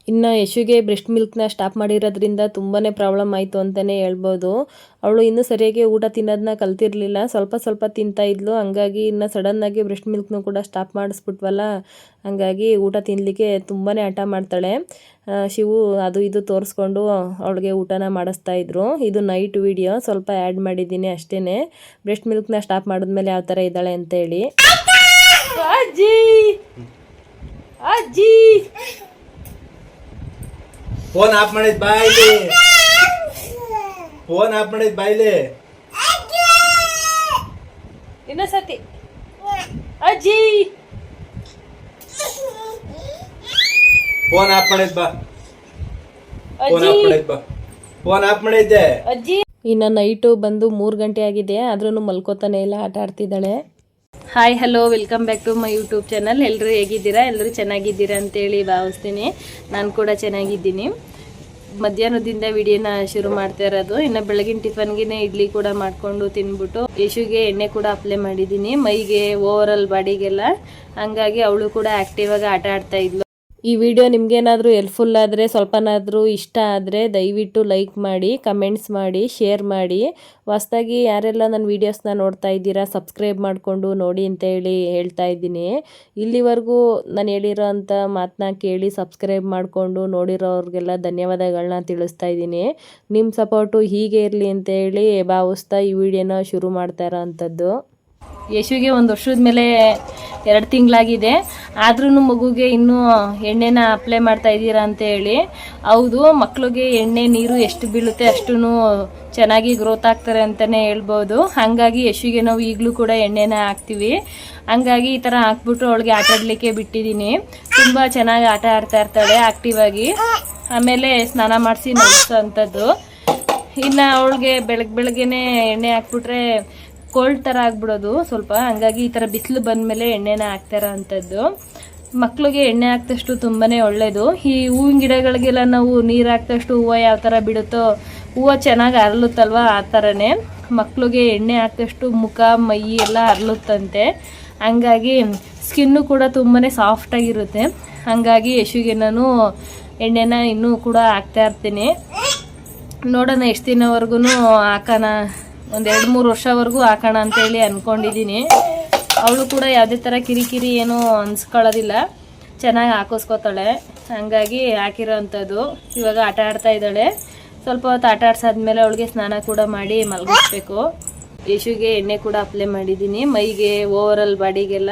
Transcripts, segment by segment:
ಇನ್ನು ಯಶುಗೆ breast ಮಿಲ್ಕ್ನ stop ಮಾಡಿರೋದ್ರಿಂದ ತುಂಬಾ ಪ್ರಾಬ್ಲಮ್ ಆಯಿತು ಅಂತಲೇ ಹೇಳ್ಬೋದು. ಅವಳು ಇನ್ನೂ ಸರಿಯಾಗಿ ಊಟ ತಿನ್ನೋದನ್ನ ಕಲ್ತಿರಲಿಲ್ಲ, ಸ್ವಲ್ಪ ಸ್ವಲ್ಪ ತಿಂತಾ ಇದ್ಲು. ಹಂಗಾಗಿ ಇನ್ನು ಸಡನ್ನಾಗಿ ಬ್ರೆಸ್ಟ್ ಮಿಲ್ಕ್ನೂ ಕೂಡ ಸ್ಟಾಪ್ ಮಾಡಿಸ್ಬಿಟ್ವಲ್ಲ, ಹಂಗಾಗಿ ಊಟ ತಿನ್ನಲಿಕ್ಕೆ ತುಂಬಾ ಹಠ ಮಾಡ್ತಾಳೆ. ಶಿವು ಅದು ಇದು ತೋರಿಸ್ಕೊಂಡು ಅವಳಿಗೆ ಊಟನ ಮಾಡಿಸ್ತಾ ಇದ್ರು. ಇದು ನೈಟ್ ವಿಡಿಯೋ, ಸ್ವಲ್ಪ ಆ್ಯಡ್ ಮಾಡಿದ್ದೀನಿ ಅಷ್ಟೇ. ಬ್ರೆಸ್ಟ್ ಮಿಲ್ಕ್ನ ಸ್ಟಾಪ್ ಮಾಡಿದ್ಮೇಲೆ ಯಾವ ಥರ ಇದ್ದಾಳೆ ಅಂತೇಳಿ. ಅಜ್ಜಿ ಅಜ್ಜಿ ಫೋನ್ ಆಫ್ ಮಾಡಿದ್ ಬಾಯ್ಲಿ, ಫೋನ್ ಆಫ್ ಮಾಡಿದ್ ಬಾಯ್ಲಿ. ಇನ್ನೊಂದ್ಸತಿ ಅಜ್ಜಿ ಫೋನ್ ಆಫ್ ಮಾಡಿದ್ ಬಾ, ಫೋನ್ ಆಫ್ ಮಾಡಿದ್ ಬಾ, ಫೋನ್ ಆಫ್ ಮಾಡಿದ್ದೆ ಅಜ್ಜಿ. ಇನ್ನು ನೈಟು ಬಂದು 3 ಗಂಟೆ ಆಗಿದೆ, ಆದ್ರೂ ಮಲ್ಕೋತಾನೆ ಇಲ್ಲ, ಆಟ ಆಡ್ತಿದ್ದಾಳೆ. Hi hello, welcome back to my YouTube channel. ಎಲ್ಲರೂ ಹೇಗಿದ್ದೀರಾ? ಎಲ್ಲರೂ ಚೆನ್ನಾಗಿದ್ದೀರಾ ಅಂತೇಳಿ ಭಾವಿಸ್ತೀನಿ. ನಾನು ಕೂಡ ಚೆನ್ನಾಗಿದ್ದೀನಿ. ಮಧ್ಯಾಹ್ನದಿಂದ ವಿಡಿಯೋನ ಶುರು ಮಾಡ್ತಾ ಇರೋದು. ಇನ್ನು ಬೆಳಗಿನ ಟಿಫನ್ಗೆ ಇಡ್ಲಿ ಕೂಡ ಮಾಡಿಕೊಂಡು ತಿನ್ಬಿಟ್ಟು ಯಶುಗೆ ಎಣ್ಣೆ ಕೂಡ ಅಪ್ಲೈ ಮಾಡಿದ್ದೀನಿ ಮೈಗೆ, ಓವರಾಲ್ ಬಾಡಿಗೆಲ್ಲ. ಹಂಗಾಗಿ ಅವಳು ಕೂಡ ಆ್ಯಕ್ಟಿವ್ ಆಗಿ ಆಟ ಆಡ್ತಾ ಇದ್ಲು. ಈ ವಿಡಿಯೋ ನಿಮ್ಗೇನಾದರೂ ಹೆಲ್ಪ್ಫುಲ್ ಆದರೆ, ಸ್ವಲ್ಪನಾದರೂ ಇಷ್ಟ ಆದರೆ ದಯವಿಟ್ಟು ಲೈಕ್ ಮಾಡಿ, ಕಮೆಂಟ್ಸ್ ಮಾಡಿ, ಶೇರ್ ಮಾಡಿ. ಹೊಸ್ದಾಗಿ ಯಾರೆಲ್ಲ ನನ್ನ ವೀಡಿಯೋಸ್ನ ನೋಡ್ತಾ ಇದ್ದೀರಾ ಸಬ್ಸ್ಕ್ರೈಬ್ ಮಾಡಿಕೊಂಡು ನೋಡಿ ಅಂತ ಹೇಳ್ತಾ ಇದ್ದೀನಿ. ಇಲ್ಲಿವರೆಗೂ ನಾನು ಹೇಳಿರೋ ಅಂಥ ಮಾತನ್ನ ಕೇಳಿ ಸಬ್ಸ್ಕ್ರೈಬ್ ಮಾಡಿಕೊಂಡು ನೋಡಿರೋರಿಗೆಲ್ಲ ಧನ್ಯವಾದಗಳನ್ನ ತಿಳಿಸ್ತಾ ಇದ್ದೀನಿ. ನಿಮ್ಮ ಸಪೋರ್ಟು ಹೀಗೆ ಇರಲಿ ಅಂತೇಳಿ ಭಾವಿಸ್ತಾ ಈ ವಿಡಿಯೋನ ಶುರು ಮಾಡ್ತಾ ಇರೋ ಅಂಥದ್ದು. ಯಶುಗೆ 1 ವರ್ಷದ ಮೇಲೆ 2 ತಿಂಗಳಾಗಿದೆ, ಆದ್ರೂ ಮಗುಗೆ ಇನ್ನೂ ಎಣ್ಣೆನ ಅಪ್ಲೈ ಮಾಡ್ತಾ ಇದ್ದೀರಾ ಅಂತ ಹೇಳಿ. ಹೌದು, ಮಕ್ಕಳಿಗೆ ಎಣ್ಣೆ ನೀರು ಎಷ್ಟು ಬೀಳುತ್ತೆ ಅಷ್ಟು ಚೆನ್ನಾಗಿ ಗ್ರೋತ್ ಆಗ್ತಾರೆ ಅಂತಲೇ ಹೇಳ್ಬೋದು. ಹಾಗಾಗಿ ಯಶುಗೆ ನಾವು ಈಗಲೂ ಕೂಡ ಎಣ್ಣೆನ ಹಾಕ್ತೀವಿ. ಹಂಗಾಗಿ ಈ ಥರ ಹಾಕ್ಬಿಟ್ಟು ಅವಳಿಗೆ ಆಟ ಆಡಲಿಕ್ಕೆ ಬಿಟ್ಟಿದ್ದೀನಿ. ತುಂಬ ಚೆನ್ನಾಗಿ ಆಟ ಆಡ್ತಾ ಇರ್ತಾಳೆ ಆಕ್ಟಿವ್ ಆಗಿ. ಆಮೇಲೆ ಸ್ನಾನ ಮಾಡಿಸಿ ಮಲಗಿಸೋ ಅಂಥದ್ದು. ಇನ್ನು ಅವಳಿಗೆ ಬೆಳಗ್ಗೆನೆ ಎಣ್ಣೆ ಹಾಕ್ಬಿಟ್ರೆ ಕೋಲ್ಡ್ ಥರ ಆಗ್ಬಿಡೋದು ಸ್ವಲ್ಪ. ಹಂಗಾಗಿ ಈ ಥರ ಬಿಸಿಲು ಬಂದಮೇಲೆ ಎಣ್ಣೆನ ಹಾಕ್ತಾರ ಅಂಥದ್ದು. ಮಕ್ಕಳಿಗೆ ಎಣ್ಣೆ ಹಾಕ್ದಷ್ಟು ತುಂಬಾ ಒಳ್ಳೆಯದು. ಈ ಹೂವಿನ ಗಿಡಗಳಿಗೆಲ್ಲ ನಾವು ನೀರು ಹಾಕ್ದಷ್ಟು ಹೂವು ಯಾವ ಥರ ಬಿಡುತ್ತೋ, ಹೂವು ಚೆನ್ನಾಗಿ ಅರಳುತ್ತಲ್ವ, ಆ ಥರನೇ ಮಕ್ಕಳಿಗೆ ಎಣ್ಣೆ ಹಾಕ್ದಷ್ಟು ಮುಖ ಮೈ ಎಲ್ಲ ಅರಳುತ್ತಂತೆ. ಹಂಗಾಗಿ ಸ್ಕಿನ್ನು ಕೂಡ ತುಂಬಾ ಸಾಫ್ಟಾಗಿರುತ್ತೆ. ಹಂಗಾಗಿ ಯಶುಗೆ ನಾನು ಎಣ್ಣೆನ ಇನ್ನೂ ಕೂಡ ಹಾಕ್ತಾ ಇರ್ತೀನಿ. ನೋಡೋಣ ಎಷ್ಟು ದಿನವರೆಗೂ ಹಾಕೋಣ, 1-2-3 ವರ್ಷವರೆಗೂ ಹಾಕೋಣ ಅಂತೇಳಿ ಅಂದ್ಕೊಂಡಿದ್ದೀನಿ. ಅವಳು ಕೂಡ ಯಾವುದೇ ಥರ ಕಿರಿಕಿರಿ ಏನೂ ಅನ್ಸ್ಕೊಳ್ಳೋದಿಲ್ಲ, ಚೆನ್ನಾಗಿ ಹಾಕಿಸ್ಕೋತಾಳೆ. ಹಾಗಾಗಿ ಹಾಕಿರೋ ಅಂಥದ್ದು. ಇವಾಗ ಆಟ ಆಡ್ತಾ ಇದ್ದಾಳೆ. ಸ್ವಲ್ಪ ಹೊತ್ತು ಆಟ ಆಡ್ಸಾದ್ಮೇಲೆ ಅವಳಿಗೆ ಸ್ನಾನ ಕೂಡ ಮಾಡಿ ಮಲಗಿಸ್ಬೇಕು. ಯಶುಗೆ ಎಣ್ಣೆ ಕೂಡ ಅಪ್ಲೈ ಮಾಡಿದ್ದೀನಿ ಮೈಗೆ, ಓವರಾಲ್ ಬಾಡಿಗೆಲ್ಲ.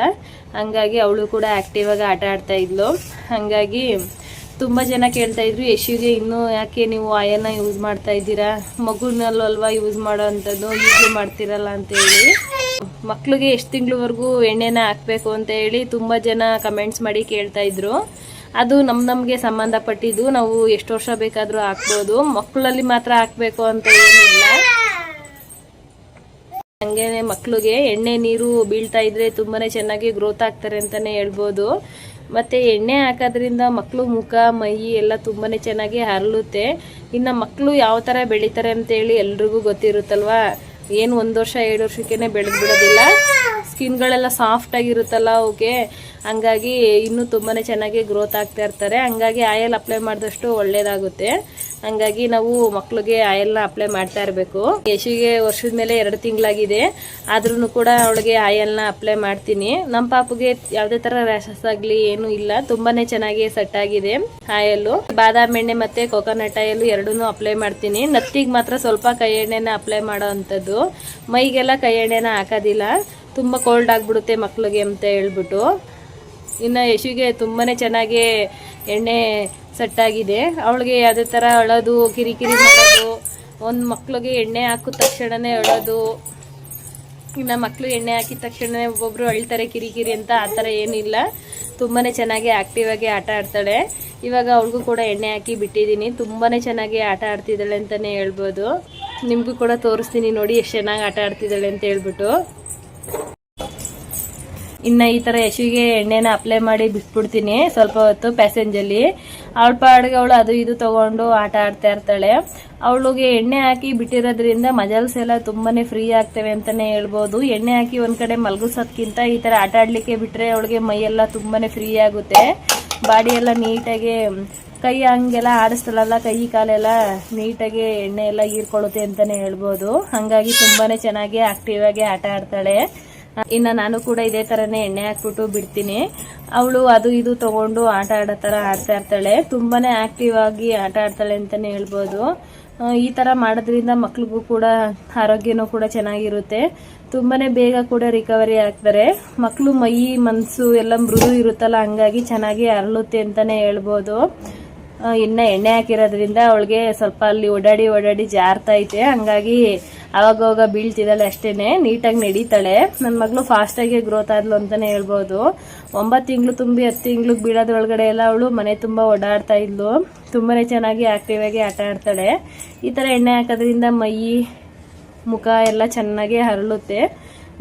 ಹಂಗಾಗಿ ಅವಳು ಕೂಡ ಆ್ಯಕ್ಟಿವ್ ಆಗಿ ಆಟ ಆಡ್ತಾ ಇದ್ಲು. ಹಾಗಾಗಿ ತುಂಬ ಜನ ಕೇಳ್ತಾ ಇದ್ರು, ಯಶುಗೆ ಇನ್ನೂ ಯಾಕೆ ನೀವು ಆಯಿಲ್ನ ಯೂಸ್ ಮಾಡ್ತಾ ಇದ್ದೀರಾ, ಮಗುನಲ್ವಲ್ವಾ ಯೂಸ್ ಮಾಡೋ ಅಂಥದ್ದು, ಈಗಲೂ ಮಾಡ್ತಿರಲ್ಲ ಅಂತೇಳಿ. ಮಕ್ಕಳಿಗೆ ಎಷ್ಟು ತಿಂಗಳವರೆಗೂ ಎಣ್ಣೆನ ಹಾಕಬೇಕು ಅಂತ ಹೇಳಿ ತುಂಬ ಜನ ಕಮೆಂಟ್ಸ್ ಮಾಡಿ ಕೇಳ್ತಾ ಇದ್ರು. ಅದು ನಮಗೆ ಸಂಬಂಧಪಟ್ಟಿದ್ದು, ನಾವು ಎಷ್ಟು ವರ್ಷ ಬೇಕಾದರೂ ಹಾಕ್ಬೋದು, ಮಕ್ಕಳಲ್ಲಿ ಮಾತ್ರ ಹಾಕಬೇಕು ಅಂತ ಏನಿಲ್ಲ. ಹಂಗೇನೆ ಮಕ್ಕಳಿಗೆ ಎಣ್ಣೆ ನೀರು ಬೀಳ್ತಾ ಇದ್ರೆ ತುಂಬಾ ಚೆನ್ನಾಗಿ ಗ್ರೋತ್ ಆಗ್ತಾರೆ ಅಂತಲೇ ಹೇಳ್ಬೋದು. ಮತ್ತು ಎಣ್ಣೆ ಹಾಕೋದ್ರಿಂದ ಮಕ್ಕಳು ಮುಖ ಮೈ ಎಲ್ಲ ತುಂಬಾ ಚೆನ್ನಾಗಿ ಹರಳುತ್ತೆ. ಇನ್ನು ಮಕ್ಕಳು ಯಾವ ಥರ ಬೆಳೀತಾರೆ ಅಂತೇಳಿ ಎಲ್ರಿಗೂ ಗೊತ್ತಿರುತ್ತಲ್ವ. ಏನು 1 ವರ್ಷ 2 ವರ್ಷಕ್ಕೇ ಬೆಳೆದು ಬಿಡೋದಿಲ್ಲ. ಸ್ಕಿನ್ಗಳೆಲ್ಲ ಸಾಫ್ಟಾಗಿರುತ್ತಲ್ಲ ಓಕೆ. ಹಂಗಾಗಿ ಇನ್ನೂ ತುಂಬಾ ಚೆನ್ನಾಗಿ ಗ್ರೋತ್ ಆಗ್ತಾ ಇರ್ತಾರೆ. ಹಂಗಾಗಿ ಆಯಿಲ್ ಅಪ್ಲೈ ಮಾಡಿದಷ್ಟು ಒಳ್ಳೆಯದಾಗುತ್ತೆ. ಹಂಗಾಗಿ ನಾವು ಮಕ್ಕಳಿಗೆ ಆಯಿಲ್ನ ಅಪ್ಲೈ ಮಾಡ್ತಾ ಇರಬೇಕು. ಯಶುಗೆ ವರ್ಷದ ಮೇಲೆ 2 ತಿಂಗಳಾಗಿದೆ, ಆದ್ರೂ ಕೂಡ ಅವಳಿಗೆ ಆಯಿಲ್ನ ಅಪ್ಲೈ ಮಾಡ್ತೀನಿ. ನಮ್ಮ ಪಾಪುಗೆ ಯಾವುದೇ ಥರ ರ್ಯಾಷಸ್ ಆಗಲಿ ಏನೂ ಇಲ್ಲ, ತುಂಬಾ ಚೆನ್ನಾಗಿ ಸೆಟ್ ಆಗಿದೆ ಆಯಿಲು. ಬಾದಾಮಿ ಎಣ್ಣೆ ಮತ್ತು ಕೊಕೊನಟ್ ಆಯಿಲ್ ಎರಡನ್ನೂ ಅಪ್ಲೈ ಮಾಡ್ತೀನಿ. ನತ್ತಿಗೆ ಮಾತ್ರ ಸ್ವಲ್ಪ ಕೈ ಎಣ್ಣೆನ ಅಪ್ಲೈ ಮಾಡೋ ಅಂಥದ್ದು. ಮೈಗೆಲ್ಲ ಕೈ ಎಣ್ಣೆನ ಹಾಕೋದಿಲ್ಲ, ತುಂಬ ಕೋಲ್ಡ್ ಆಗಿಬಿಡುತ್ತೆ ಮಕ್ಕಳಿಗೆ ಅಂತ ಹೇಳ್ಬಿಟ್ಟು. ಇನ್ನು ಯಶುಗೆ ತುಂಬಾ ಚೆನ್ನಾಗಿ ಎಣ್ಣೆ ಸೆಟ್ಟಾಗಿದೆ. ಅವಳಿಗೆ ಯಾವುದೇ ಥರ ಅಳೋದು, ಕಿರಿಕಿರಿ ಮಾಡೋದು, ಒಂದು ಮಕ್ಕಳಿಗೆ ಎಣ್ಣೆ ಹಾಕಿದ ತಕ್ಷಣವೇ ಅಳೋದು, ಇನ್ನು ಮಕ್ಕಳು ಎಣ್ಣೆ ಹಾಕಿದ ತಕ್ಷಣ ಒಬ್ಬೊಬ್ಬರು ಅಳ್ತಾರೆ ಕಿರಿಕಿರಿ ಅಂತ, ಆ ಥರ ಏನಿಲ್ಲ. ತುಂಬಾ ಚೆನ್ನಾಗಿ ಆ್ಯಕ್ಟಿವ್ ಆಗಿ ಆಟ ಆಡ್ತಾಳೆ. ಇವಾಗ ಅವಳಿಗೂ ಕೂಡ ಎಣ್ಣೆ ಹಾಕಿ ಬಿಟ್ಟಿದ್ದೀನಿ. ತುಂಬಾ ಚೆನ್ನಾಗಿ ಆಟ ಆಡ್ತಿದ್ದಾಳೆ ಅಂತಲೇ ಹೇಳ್ಬೋದು. ನಿಮಗೂ ಕೂಡ ತೋರಿಸ್ತೀನಿ ನೋಡಿ ಎಷ್ಟು ಚೆನ್ನಾಗಿ ಆಟ ಆಡ್ತಿದ್ದಾಳೆ ಅಂತ ಹೇಳ್ಬಿಟ್ಟು. ಇನ್ನು ಈ ಥರ ಯಶುಗೆ ಎಣ್ಣೆನ ಅಪ್ಲೈ ಮಾಡಿ ಬಿಟ್ಬಿಡ್ತೀನಿ ಸ್ವಲ್ಪ ಹೊತ್ತು ಪ್ಯಾಸೆಂಜಲ್ಲಿ. ಅವಳ ಪಾಡಿಗೆ ಅವಳು ಅದು ಇದು ತೊಗೊಂಡು ಆಟ ಆಡ್ತಾ ಇರ್ತಾಳೆ. ಅವಳಿಗೆ ಎಣ್ಣೆ ಹಾಕಿ ಬಿಟ್ಟಿರೋದ್ರಿಂದ ಮಜಲ್ಸ್ ಎಲ್ಲ ತುಂಬಾ ಫ್ರೀ ಆಗ್ತವೆ ಅಂತಲೇ ಹೇಳ್ಬೋದು. ಎಣ್ಣೆ ಹಾಕಿ ಒಂದು ಕಡೆ ಮಲಗಿಸೋದ್ಕಿಂತ ಈ ಥರ ಆಟ ಆಡಲಿಕ್ಕೆ ಬಿಟ್ಟರೆ ಅವಳಿಗೆ ಮೈಯೆಲ್ಲ ತುಂಬಾ ಫ್ರೀ ಆಗುತ್ತೆ. ಬಾಡಿ ಎಲ್ಲ ನೀಟಾಗಿ ಕೈ ಹಂಗೆಲ್ಲ ಆಡಿಸ್ತಾಳಲ್ಲ, ಕೈ ಕಾಲೆಲ್ಲ ನೀಟಾಗಿ ಎಣ್ಣೆ ಎಲ್ಲ ಹೀರ್ಕೊಳ್ಳುತ್ತೆ ಅಂತಲೇ ಹೇಳ್ಬೋದು. ಹಾಗಾಗಿ ತುಂಬಾ ಚೆನ್ನಾಗಿ ಆಕ್ಟಿವ್ ಆಗಿ ಆಟ ಆಡ್ತಾಳೆ. ಇನ್ನು ನಾನು ಕೂಡ ಇದೇ ಥರನೇ ಎಣ್ಣೆ ಹಾಕ್ಬಿಟ್ಟು ಬಿಡ್ತೀನಿ. ಅವಳು ಅದು ಇದು ತಗೊಂಡು ಆಟ ಆಡೋ ಥರ ಆಡ್ತಾ ಇರ್ತಾಳೆ. ತುಂಬಾ ಆಕ್ಟಿವ್ ಆಗಿ ಆಟ ಆಡ್ತಾಳೆ ಅಂತಲೇ ಹೇಳ್ಬೋದು. ಈ ಥರ ಮಾಡೋದ್ರಿಂದ ಮಕ್ಳಿಗೂ ಕೂಡ ಆರೋಗ್ಯನೂ ಕೂಡ ಚೆನ್ನಾಗಿರುತ್ತೆ. ತುಂಬಾ ಬೇಗ ಕೂಡ ರಿಕವರಿ ಆಗ್ತಾರೆ. ಮಕ್ಕಳು ಮೈ ಮನಸ್ಸು ಎಲ್ಲ ಮೃದು ಇರುತ್ತಲ್ಲ, ಹಂಗಾಗಿ ಚೆನ್ನಾಗಿ ಅರಳುತ್ತೆ ಅಂತಲೇ ಹೇಳ್ಬೋದು. ಇನ್ನು ಎಣ್ಣೆ ಹಾಕಿರೋದ್ರಿಂದ ಅವಳಿಗೆ ಸ್ವಲ್ಪ ಅಲ್ಲಿ ಓಡಾಡಿ ಜಾರ್ತಾ ಐತೆ. ಹಂಗಾಗಿ ಅವಾಗವಾಗ ಬೀಳ್ತಿದ್ದಾಳೆ ಅಷ್ಟೇನೆ, ನೀಟಾಗಿ ನಡೀತಾಳೆ. ನನ್ನ ಮಗಳು ಫಾಸ್ಟಾಗಿ ಗ್ರೋತ್ ಆದ್ಲು ಅಂತಲೇ ಹೇಳ್ಬೋದು. 9 ತಿಂಗಳು ತುಂಬಿ 10 ತಿಂಗ್ಳಿಗೆ ಬೀಳೋದ್ರೊಳಗಡೆ ಎಲ್ಲ ಅವಳು ಮನೆ ತುಂಬ ಓಡಾಡ್ತಾ ಇದ್ಲು. ತುಂಬಾ ಚೆನ್ನಾಗಿ ಆಕ್ಟಿವ್ ಆಗಿ ಆಟ ಆಡ್ತಾಳೆ. ಈ ಥರ ಎಣ್ಣೆ ಹಾಕೋದ್ರಿಂದ ಮೈ ಮುಖ ಎಲ್ಲ ಚೆನ್ನಾಗಿ ಹರಳುತ್ತೆ.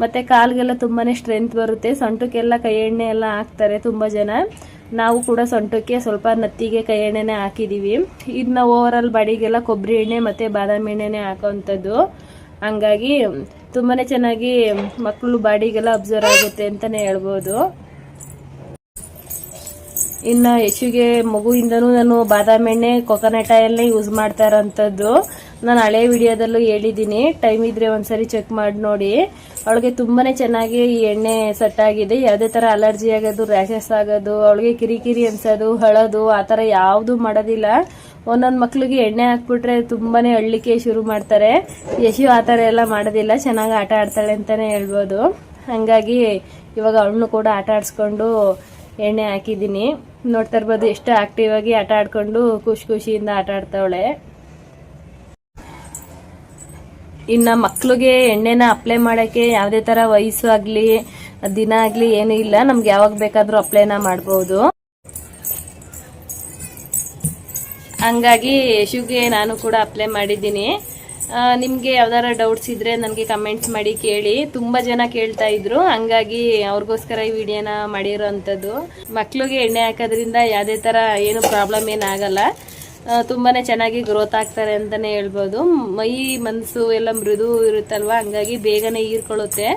ಮತ್ತು ಕಾಲಿಗೆಲ್ಲ ತುಂಬಾ ಸ್ಟ್ರೆಂತ್ ಬರುತ್ತೆ. ಸೊಂಟಕ್ಕೆಲ್ಲ ಕೈ ಎಣ್ಣೆ ಎಲ್ಲ ಹಾಕ್ತಾರೆ ತುಂಬ ಜನ. ನಾವು ಕೂಡ ಸೊಂಟಕ್ಕೆ ಸ್ವಲ್ಪ ನತ್ತಿಗೆ ಕೈ ಎಣ್ಣೆನೇ ಹಾಕಿದ್ದೀವಿ. ಇನ್ನು ಓವರಾಲ್ ಬಾಡಿಗೆಲ್ಲ ಕೊಬ್ಬರಿ ಎಣ್ಣೆ ಮತ್ತು ಬಾದಾಮಿ ಎಣ್ಣೆನೇ ಹಾಕೋವಂಥದ್ದು. ಹಂಗಾಗಿ ತುಂಬಾ ಚೆನ್ನಾಗಿ ಮಕ್ಕಳು ಬಾಡಿಗೆಲ್ಲ ಅಬ್ಸರ್ವ್ ಆಗುತ್ತೆ ಅಂತಲೇ ಹೇಳ್ಬೋದು. ಇನ್ನು ಯಶುಗೆ ಮಗುವಿಂದನೂ ನಾನು ಬಾದಾಮಿ ಎಣ್ಣೆ ಕೊಕೊನಟ್ ಆಯಿಲ್ನೇ ಯೂಸ್ ಮಾಡ್ತಾ ಇರೋಂಥದ್ದು. ನಾನು ಹಳೆ ವಿಡಿಯೋದಲ್ಲೂ ಹೇಳಿದ್ದೀನಿ, ಟೈಮ್ ಇದ್ರೆ ಒಂದ್ಸರಿ ಚೆಕ್ ಮಾಡಿ ನೋಡಿ. ಅವಳಿಗೆ ತುಂಬಾ ಚೆನ್ನಾಗಿ ಈ ಎಣ್ಣೆ ಸೆಟ್ ಆಗಿದೆ. ಯಾವುದೇ ಥರ ಅಲರ್ಜಿ ಆಗೋದು, ರ್ಯಾಷಸ್ ಆಗೋದು, ಅವಳಿಗೆ ಕಿರಿಕಿರಿ ಅನ್ಸೋದು, ಹಳೋದು ಆ ಥರ ಯಾವುದೂ ಮಾಡೋದಿಲ್ಲ. ಒಂದೊಂದು ಮಕ್ಳಿಗೆ ಎಣ್ಣೆ ಹಾಕ್ಬಿಟ್ರೆ ತುಂಬಾ ಅಳ್ಳಿಕೆ ಶುರು ಮಾಡ್ತಾರೆ. ಯಶು ಆ ಥರ ಎಲ್ಲ ಮಾಡೋದಿಲ್ಲ, ಚೆನ್ನಾಗಿ ಆಟ ಆಡ್ತಾಳೆ ಅಂತಲೇ ಹೇಳ್ಬೋದು. ಹಾಗಾಗಿ ಇವಾಗ ಅವಳನ್ನು ಕೂಡ ಆಟ ಆಡಿಸ್ಕೊಂಡು ಎಣ್ಣೆ ಹಾಕಿದ್ದೀನಿ. ನೋಡ್ತಾ ಇರ್ಬೋದು ಎಷ್ಟು ಆಕ್ಟಿವ್ ಆಗಿ ಆಟ ಆಡ್ಕೊಂಡು ಖುಷಿಯಿಂದ ಆಟ ಆಡ್ತಾವಳೆ. ಇನ್ನು ಮಕ್ಳಿಗೆ ಎಣ್ಣೆನ ಅಪ್ಲೈ ಮಾಡೋಕ್ಕೆ ಯಾವುದೇ ಥರ ವಯಸ್ಸು ಆಗಲಿ ದಿನ ಆಗಲಿ ಏನೂ ಇಲ್ಲ. ನಮ್ಗೆ ಯಾವಾಗ ಬೇಕಾದರೂ ಅಪ್ಲೈನ ಮಾಡ್ಬೋದು. ಹಂಗಾಗಿ ಯಶುಗೆ ನಾನು ಕೂಡ ಅಪ್ಲೈ ಮಾಡಿದ್ದೀನಿ. ನಿಮಗೆ ಯಾವ್ದಾರ ಡೌಟ್ಸ್ ಇದ್ದರೆ ನನಗೆ ಕಮೆಂಟ್ಸ್ ಮಾಡಿ ಕೇಳಿ. ತುಂಬ ಜನ ಕೇಳ್ತಾ ಇದ್ರು, ಹಂಗಾಗಿ ಅವ್ರಿಗೋಸ್ಕರ ಈ ವಿಡಿಯೋನ ಮಾಡಿರೋ ಅಂಥದ್ದು. ಮಕ್ಳಿಗೆ ಎಣ್ಣೆ ಹಾಕೋದ್ರಿಂದ ಯಾವುದೇ ಥರ ಏನು ಪ್ರಾಬ್ಲಮ್ ಏನಾಗಲ್ಲ. ತುಂಬಾ ಚೆನ್ನಾಗಿ ಗ್ರೋತ್ ಆಗ್ತಾರೆ ಅಂತಲೇ ಹೇಳ್ಬೋದು. ಮೈ ಮನಸ್ಸು ಎಲ್ಲ ಮೃದು ಇರುತ್ತಲ್ವ, ಹಂಗಾಗಿ ಬೇಗನೆ ಹೀರ್ಕೊಳ್ಳುತ್ತೆ.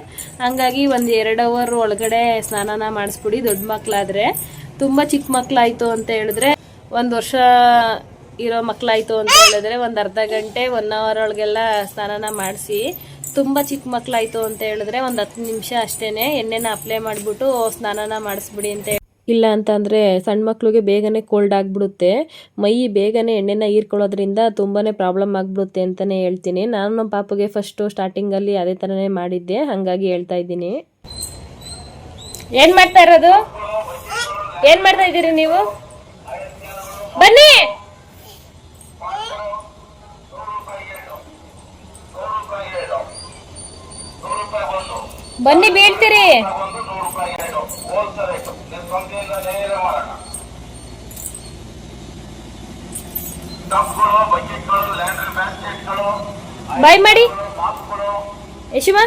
ಹಂಗಾಗಿ ಒಂದು 2 ಅವರ್ ಒಳಗಡೆ ಸ್ನಾನನ ಮಾಡಿಸ್ಬಿಡಿ. ದೊಡ್ಡ ಮಕ್ಕಳಾದರೆ, ತುಂಬ ಚಿಕ್ಕ ಮಕ್ಕಳಾಯಿತು ಅಂತ ಹೇಳಿದ್ರೆ, 1 ವರ್ಷ ಇರೋ ಮಕ್ಕಳಾಯಿತು ಅಂತ ಹೇಳಿದ್ರೆ ಒಂದು ಅರ್ಧ ಗಂಟೆ 1 ಅವರ್ ಒಳಗೆಲ್ಲ ಸ್ನಾನನ ಮಾಡಿಸಿ. ತುಂಬ ಚಿಕ್ಕ ಮಕ್ಕಳಾಯಿತು ಅಂತ ಹೇಳಿದ್ರೆ ಒಂದು 10 ನಿಮಿಷ ಅಷ್ಟೇ ಎಣ್ಣೆನ ಅಪ್ಲೈ ಮಾಡಿಬಿಟ್ಟು ಸ್ನಾನನ ಮಾಡಿಸ್ಬಿಡಿ ಅಂತ. ಇಲ್ಲ ಅಂತಂದರೆ ಸಣ್ಣ ಮಕ್ಳಿಗೆ ಬೇಗನೆ ಕೋಲ್ಡ್ ಆಗಿಬಿಡುತ್ತೆ. ಮೈ ಬೇಗನೆ ಎಣ್ಣೆನ ಹೀರ್ಕೊಳ್ಳೋದ್ರಿಂದ ತುಂಬಾ ಪ್ರಾಬ್ಲಮ್ ಆಗಿಬಿಡುತ್ತೆ ಅಂತಲೇ ಹೇಳ್ತೀನಿ. ನಾನು ನಮ್ಮ ಪಾಪಗೆ ಫಸ್ಟು ಸ್ಟಾರ್ಟಿಂಗಲ್ಲಿ ಅದೇ ಥರನೇ ಮಾಡಿದ್ದೆ, ಹಾಗಾಗಿ ಹೇಳ್ತಾ ಇದ್ದೀನಿ. ಏನು ಮಾಡ್ತಾ ಇರೋದು? ಏನು ಮಾಡ್ತಾ ಇದ್ದೀರಿ ನೀವು? ಬನ್ನಿ. ಬನ್ನಿ, ಬೀಳ್ತೀರಿ. ಬಾಯ್ ಮಾಡಿ ಯಶುಮಾ.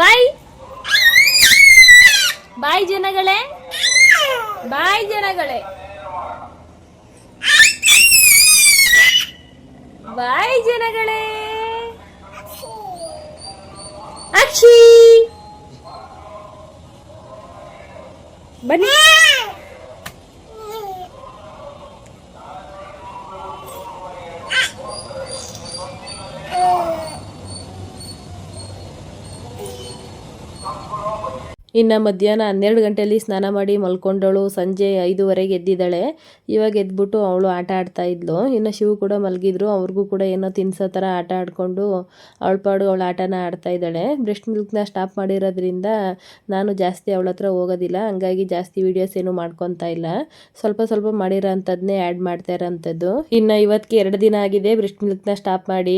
ಬಾಯ್ ಬಾಯ್ ಜನಗಳೇ, ಬಾಯ್ ಜನಗಳೇ, ಬಾಯ್ ಜನಗಳೇ. ಅಕ್ಷಿ ಬನ್ನಿ. ಇನ್ನು ಮಧ್ಯಾಹ್ನ 12 ಗಂಟೆಯಲ್ಲಿ ಸ್ನಾನ ಮಾಡಿ ಮಲ್ಕೊಂಡವಳು ಸಂಜೆ 5:15 ಎದ್ದಿದ್ದಾಳೆ. ಇವಾಗ ಎದ್ಬಿಟ್ಟು ಅವಳು ಆಟ ಆಡ್ತಾ ಇದ್ಲು. ಇನ್ನು ಶಿವು ಕೂಡ ಮಲಗಿದ್ರು, ಅವ್ರಿಗೂ ಕೂಡ ಏನೋ ತಿನ್ಸೋ ಥರ ಆಟ ಆಡಿಕೊಂಡು ಅವಳ ಪಾಡು ಅವಳ ಆಟನ ಆಡ್ತಾ ಇದ್ದಾಳೆ. ಬ್ರೆಸ್ಟ್ ಮಿಲ್ಕ್ನ ಸ್ಟಾಪ್ ಮಾಡಿರೋದ್ರಿಂದ ನಾನು ಜಾಸ್ತಿ ಅವಳ ಹತ್ರ ಹೋಗೋದಿಲ್ಲ, ಹಂಗಾಗಿ ಜಾಸ್ತಿ ವೀಡಿಯೋಸ್ ಏನು ಮಾಡ್ಕೊತಾ ಇಲ್ಲ. ಸ್ವಲ್ಪ ಮಾಡಿರೋ ಅಂಥದ್ದನ್ನೇ ಆ್ಯಡ್ ಮಾಡ್ತಾ ಇರೋಂಥದ್ದು. ಇನ್ನು ಇವತ್ತಿಗೆ 2 ದಿನ ಆಗಿದೆ ಬ್ರೆಸ್ಟ್ ಮಿಲ್ಕ್ನ ಸ್ಟಾಪ್ ಮಾಡಿ.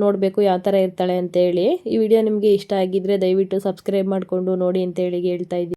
ನೋಡಬೇಕು ಯಾವ ಥರ ಇರ್ತಾಳೆ ಅಂತೇಳಿ. ಈ ವಿಡಿಯೋ ನಿಮಗೆ ಇಷ್ಟ ಆಗಿದ್ದರೆ ದಯವಿಟ್ಟು ಸಬ್ಸ್ಕ್ರೈಬ್ ಮಾಡಿಕೊಂಡು ನೋಡಿ ಅಂತೇಳಿ ಹೇಳ್ತಾ ಇದ್ದೀನಿ.